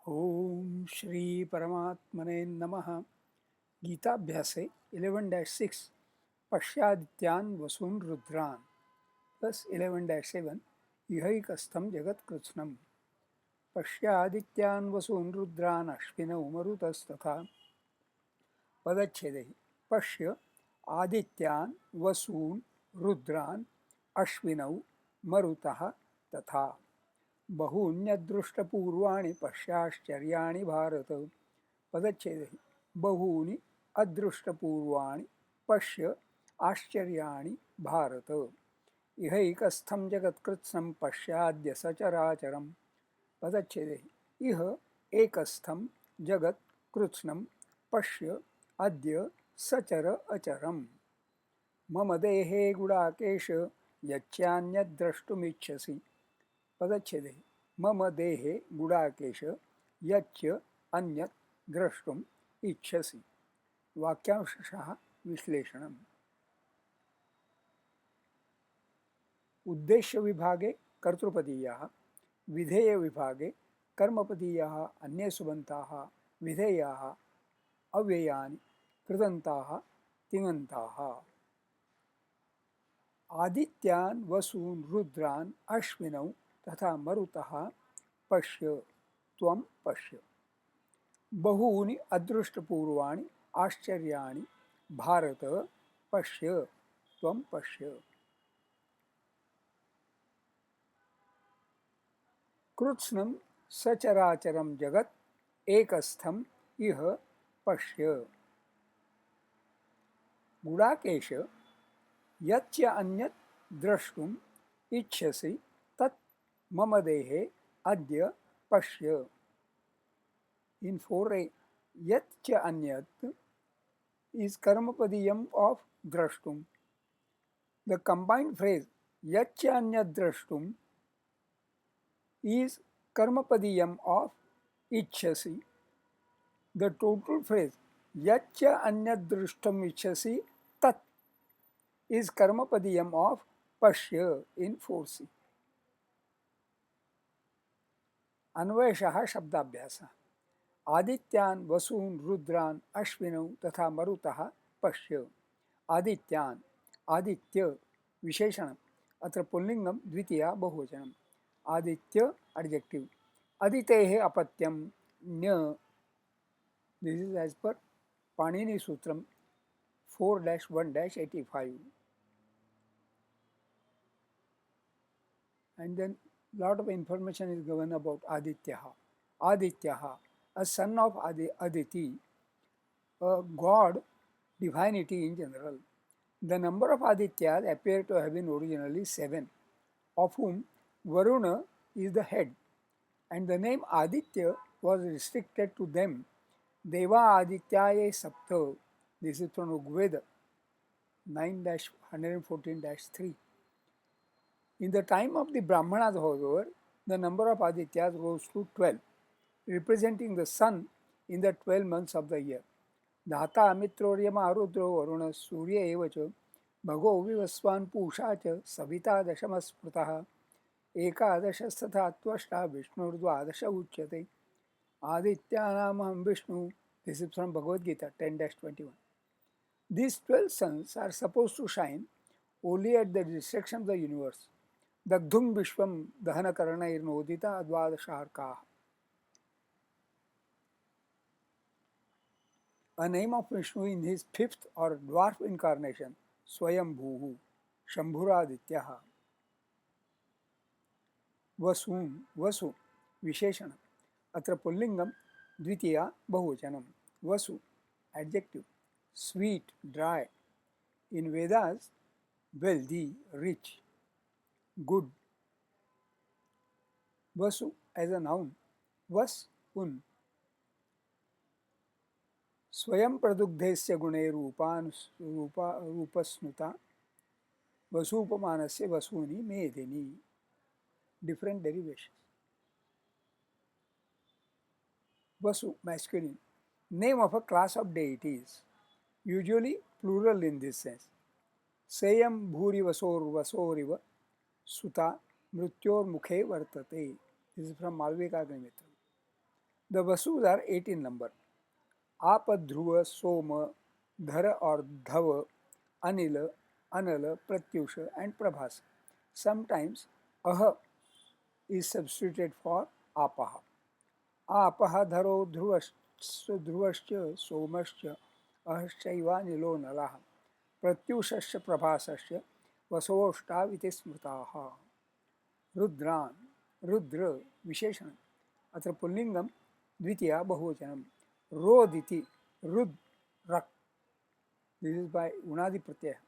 ओम श्री परमात्मने नमः। गीताभ्यासे 11-6 पश्यादित्यान् वसून् रुद्रान् प्लस 11-7 इहैकस्थं जगत्कृत्स्नम् पश्यादित्यान् वसून् रुद्रान् अश्विनौ मरुतस्तथा। पदच्छेदे पश्य आदित्यान् वसून् रुद्रान् अश्विनौ मरुतः तथा। बहून्यदृष्टपूर्वाणि पश्याश्चर्याणि भारत। पदच्छेदे बहूनि अदृष्टपूर्वाणि पश्य आश्चर्याणि भारत। इहैकस्थं जगत्कृत्स्नं पश्याद्य सचराचरम्। पदच्छेदे इह एकस्थं जगत्कृत्स्नं पश्य अद्य सचर अचरम्। मम देहे गुडाकेश यच्चान्यद्द्रष्टुमिच्छसि। पदच्छेदे मम देहे गुडाकेश यच्च अन्यत् द्रष्टुम् इच्छसि। वाक्यांशः विश्लेषणम्। उद्देश्य विभागे कर्तृपदीयाः, विधेय विभागे कर्मपदीयाः अन्ये सुबन्ताः विधेयाः अव्ययानि कृदन्ताः तिङन्ताः। आदित्यान् वसून् रुद्रान् अश्विनौ तथा मरुतः पश्य त्वं पश्य। बहूनि अदृष्टपूर्वाणि आश्चर्याणि भारत पश्य त्वं पश्य। कृत्स्नं सचराचरं जगत् एकस्थम् इह पश्य। गुडाकेश यच्च अन्यत् द्रष्टुम् इच्छसि तत् मम देहे अद्य पश्य। In 4a, yat anyat is karmapadiyam of drashtum. The combined phrase yat anyat drashtum is karmapadiyam of ichhasi. The total phrase yat anyat drashtum ichhasi tat is karmapadiyam of pashya in 4c. अन्वयशः शब्दाभ्यासः। आदित्यान् वसून् रुद्रान् अश्विनौ तथा मरुतः पश्य। आदित्यान् आदित्य विशेषणम् अत्र पुल्लिङ्गं द्वितीया बहुवचनम्। आदित्य एडजेक्टिव। अदितेः अपत्यं न्य। This is as per Panini सूत्रम 4-1-85 and then lot of information is given about Adityah. Adityah, a son of Aditi, a god, divinity in general. The number of Adityas appear to have been originally 7, of whom Varuna is the head, and the name Aditya was restricted to them. Deva Adityaye Sapta. This is from Rigveda 9-114-3. In the time of the Brahmanas, however, the number of Adityas rose to 12, representing the sun in the 12 months of the year. Dhata Amitroryama Arudro Varuna Surya Evacha Bhago Vivaswan Pusha च Savita Dashamasprutaha Ekadashasthatha Tvashta Vishnurdvadasha Uchyate Adityanamaham Vishnu. This is from Bhagavad Gita 10-21. These 12 suns are supposed to shine only at the destruction of the universe. Dagdhum Vishwam Dahana Karanairnodita Advadasharkaha. A name of Vishnu in his fifth or dwarf incarnation, Swayambhuhu, Shambhuradityaha. Vasun, Vasu, Visheshana. Atra Pullingam, Dvitiya, Bahuvachanam. Vasu, adjective, sweet, dry. In Vedas, wealthy, rich, good. Vasu as a noun, Vas, Un. स्वयं प्रदुग्धेस्य गुणे रूपस्नुता वसूपमानस्य वसूनि मेदिनी. Different derivations. Vasu, masculine, name of a class of deities, usually plural in this sense. Seyam bhuri vasoriva suta mrityor mukhe vartate. This is from Malvika Agnimitram. The Vasus are 8 in number. आप, ध्रुव, सोम, धर or dhav, anil, anal, pratyusha and prabhas. Sometimes aha is substituted for apaha. आपः धरो ध्रुवश्च सोमश्च अहश्चैवानिलो नलः प्रत्यूषश्च प्रभासश्च वसवोष्टाविति स्मृताः. रुद्रान्, रुद्र विशेषण, अत्र पुल्लिंगम द्वितीया बहुवचनम. रोदिति, रुद् रक्, दिस इज बाय उणादि प्रत्यय.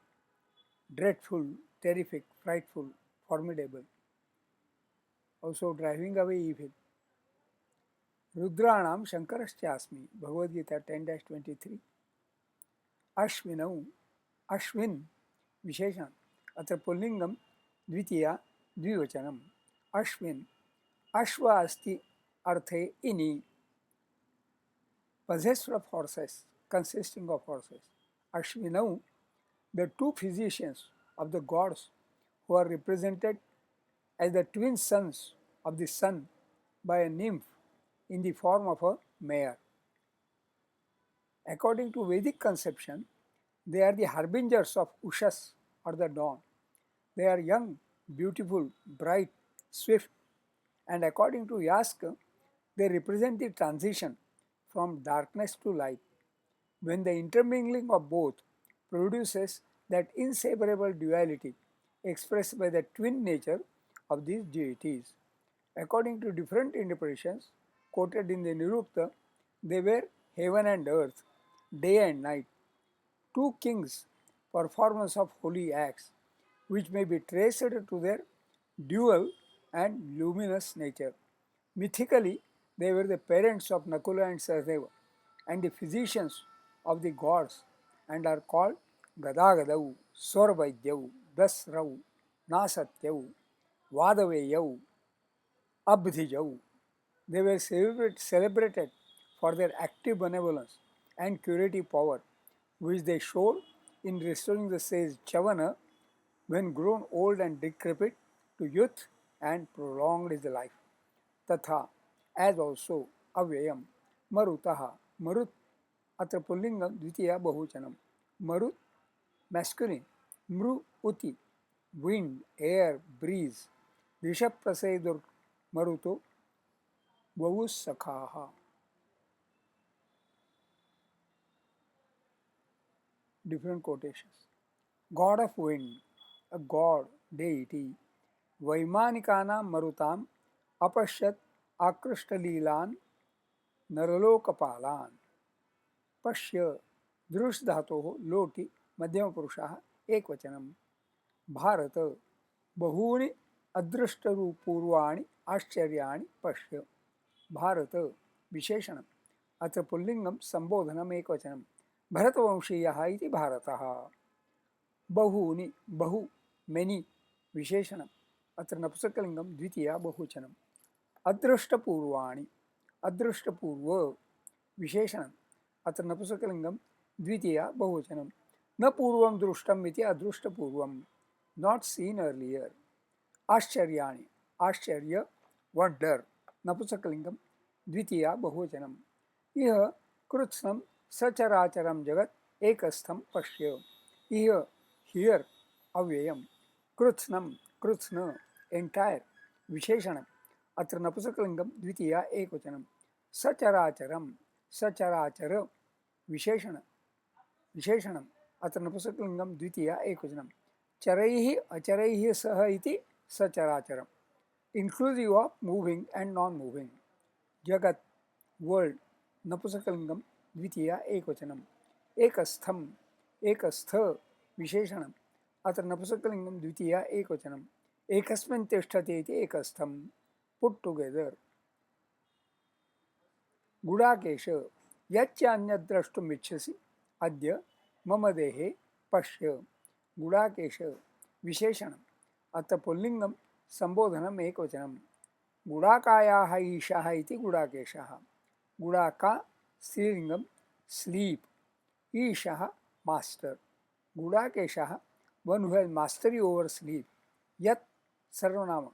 Dreadful, terrific, frightful, formidable, also driving away evil. रुद्राणाम शंकरश्चास्मि, भगवद गीता 10-23. अश्विनौ, अश्विन विशेषण, अत्र पुल्लिंगम द्वितीया द्विवचनम. अश्विन, अश्व अस्ति अर्थे इनि, possessed of horses, consisting of horses. Ashvinau, the two physicians of the gods who are represented as the twin sons of the sun by a nymph in the form of a mare. According to Vedic conception, they are the harbingers of Ushas or the dawn. They are young, beautiful, bright, swift, and according to Yask, they represent the transition from darkness to light, when the intermingling of both produces that inseparable duality expressed by the twin nature of these deities. According to different interpretations quoted in the Nirukta, they were heaven and earth, day and night, two kings, performance of holy acts, which may be traced to their dual and luminous nature. Mythically, they were the parents of Nakula and Sahadeva and the physicians of the gods and are called Gadagadav, Swarvaidyav, Dasrav, Nasatyav, Vadaveyav, Abdhijav. They were celebrated for their active benevolence and curative power, which they showed in restoring the sage Chavana when grown old and decrepit to youth and prolonged his life. Tatha, as also Avyayam, Marutaha, Marut, atra pullingam dvitiya bahuvachanam. Marut, masculine, Mru Uti, wind, air, breeze. Rishab Prasedur Maruto, Vavus Sakhaha. Different quotations. God of wind, a god, deity. Vaimanikana Marutam, Apashyat Akrishtalīlan Naralokapalan. पश्य, दृश धातोः लोटि मध्यमपुरुषः एकवचनम्. भारत, बहूनि अदृष्टपूर्वाणि आश्चर्याणि पश्य. भारत विशेषणम्, अत्र पुल्लिङ्गं सम्बोधनम् एकवचनं. भरतवंशीयः इति भारतः. बहूनि, बहु, मेनि विशेषणम्, अत्र नपुंसकलिङ्गं द्वितीया बहुवचनम्. अदृष्टपूर्वाणि, अदृष्टपूर्व विशेषणम्, अत्र नपुंसकलिङ्गं द्वितीया बहुवचनं. न पूर्वं दृष्टम् इति अदृष्टपूर्वं, not seen earlier. आश्चर्याणि, आश्चर्य, वंडर, नपुंसकलिङ्गं द्वितीया बहुवचनं. इह कृत्स्नं सचराचरं जगत् एकस्थं पश्य. इह, हियर, अव्ययम्. कृत्स्नं, कृत्स्न, एंटायर, विशेषणम्, अत्र नपुंसकलिङ्गं द्वितीया एकवचनं. सचराचरं, सचराचर विशेषण, विशेषणम्, अत्र नपुंसकलिङ्गं द्वितीया एकवचनं. चरैः अचरैः सह इति सचराचरम्, inclusive of moving and non-moving. जगत्, वर्ल्ड, नपुंसकलिङ्गं द्वितीया एकवचनम्. एकस्थम्, एकस्थ विशेषणम्, अत्र नपुंसकलिङ्गं द्वितीया एकवचनम्. एकस्मिन् तिष्ठति इति एकस्थम्, पुट टुगेदर. गुडाकेश, यच्चान्यद् द्रष्टुम् इच्छसि अद्य मम देहे पश्य. गुडाकेश विशेषणम्, अत्र पुल्लिङ्गं सम्बोधनम् एकवचनं. गुडाकायाः ईशः इति गुडाकेशः. गुडाका स्त्रीलिङ्गं स्लीप. ईशः मास्टर. गुडाकेशः one who has mastery over sleep. यत् सर्वनाम,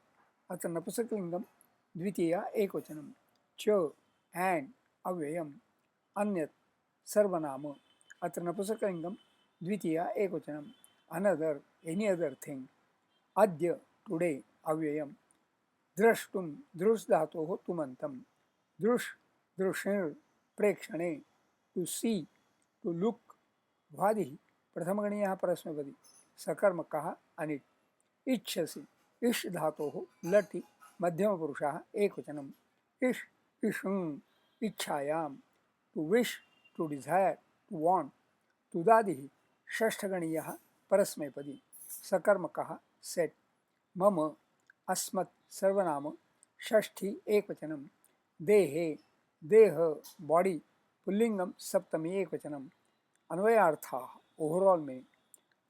अत्र नपुंसकलिङ्गं द्वितीया एकवचनं. च and avyayam anyat sarvanama. Atra napusakaliнгam dvitiya ekvachanam. Another, any other thing. Adya, today, avyayam. Drashtum, drush dhatoh tumantam. Drush, drushir, prekshane. To see, to look. Vadi, प्रथमगणीयः परस्मैपदी. सकर्मकः अनिट्. इच्छसि, इष् धातोः लटि मध्यमपुरुषः एकवचनम्. इष्, इषुं, इच्छायां. To wish, to desire, to want. तुदादिः षष्ठगणीयः परस्मैपदी. सकर्मकः सेट. मम, अस्मत् सर्वनाम षष्ठी एकवचनम्. देहे, देह, बॉडी पुल्लिंगम सप्तमी एकवचनम्. अन्वयार्थाः ओवरऑल मीनिंग.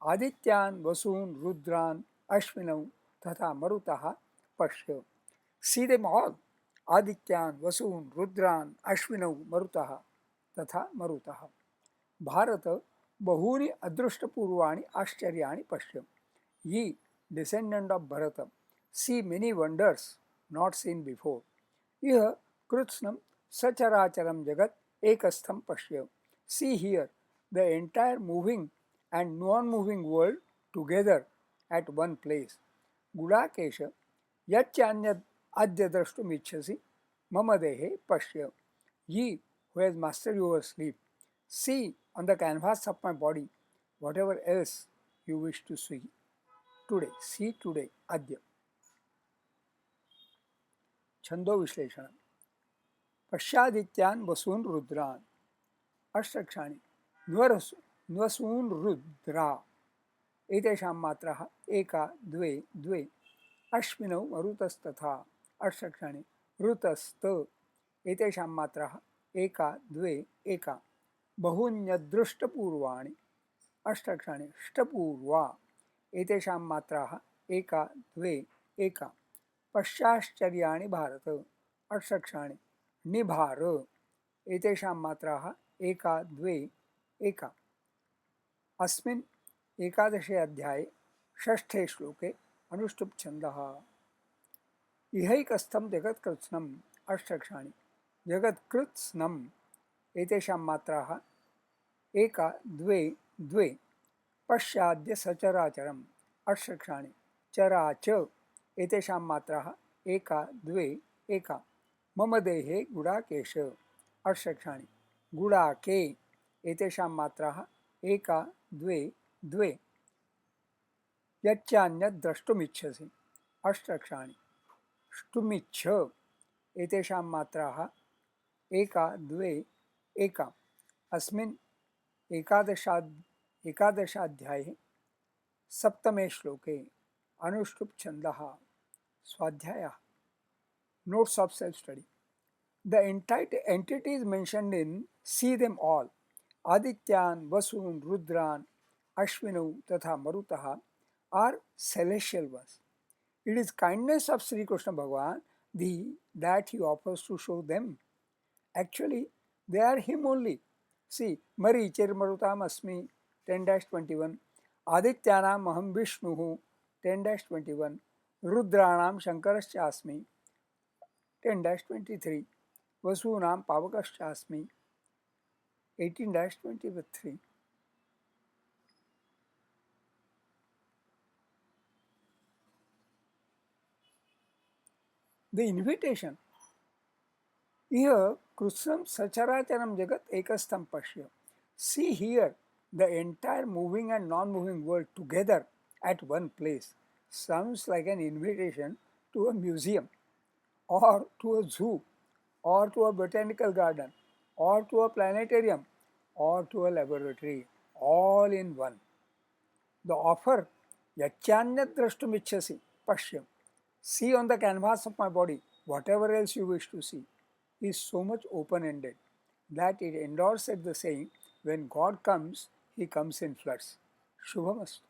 आदित्यान् वसून् रुद्रान् अश्विनौ तथा मरुतः पश्य. See them all. आदित्यान् वसून् रुद्रान् अश्विनौ मरुतः तथा मरुतः. भारत बहूनि अदृष्टपूर्वाणि आश्चर्याणि पश्य. Ye, descendant of Bharata, see many wonders not seen before. Iha Krutsnam Sacharacharam Jagat Ekastham Pashya. See here the entire moving and non-moving world together at one place. Gudakesha Yachanyad Adya Drashtum Ichhasi Mama Dehe Pashya. Ye who has mastered your sleep, see on the canvas of my body whatever else you wish to see. Today, see today, Adya. छंदो विश्लेषण. पश्चादित्यान् वसून् रुद्रान्. अष्टक्षाणि. न्वसून् रुद्रा. एतेषां मात्राः एका द्वे द्वे. अश्विनौ मरुतस्तथा. अष्टक्षाणि. ऋतस्त. एतेषां मात्राः एका द्वे एका. बहून्यदृष्टपूर्वाणि. अष्टक्षाणि. ष्टपूर्वा. एतेषां मात्राः एका द्वे एका. पश्चाश्चर्याणि भारत. अष्टक्षाणि. निभार. एतेषां मात्राः एका द्वे एका. अस्मिन् एकादशे अध्याये षष्ठे श्लोके अनुष्टुप् छन्दः. इहैकस्थं जगत्कृत्स्नम्. अष्टक्षाणि. जगत्कृत्स्नम्. एतेषां मात्राः एका द्वे द्वे. पश्चाद्य सचराचरम्. अष्टक्षाणि. चराच. एतेषां मात्राः एका द्वे एका. मम देहे गुडाकेश. अष्टक्षाणि. गुडाके. एतेषां मात्राः एका द्वे द्वे. यच्चान्यद् द्रष्टुमिच्छसि. अष्टक्षाणि. ष्टुमिच्छ. एतेषां मात्राः एका द्वे एका. अस्मिन् एकादशाध्याये सप्तमे श्लोके अनुष्टुप् छन्दः. स्वाध्यायः. Notes of self-study. The entities mentioned in see them all, Adityan, Vasun, Rudran, Ashwinu, Tatha Marutaha, are celestial ones. It is kindness of Sri Krishna Bhagavan that he offers to show them. Actually, they are him only. See, Marichir Marutam Asmi, 10-21, Adityanam Aham Vishnuhu, 10-21, Rudranam Shankarascha 10-23, Vasunam Pavakascha 18-23. The invitation. Here, Krusnam Sacharacharam Jagat Ekastham Pashya. See here the entire moving and non-moving world together at one place. Sounds like an invitation to a museum, or to a zoo, or to a botanical garden, or to a planetarium, or to a laboratory, all in one. The offer, Yachanyat Drashtumichhasi, Pashyam, see on the canvas of my body whatever else you wish to see, is so much open-ended that it endorses the saying, when God comes, he comes in floods. Shubhamastu.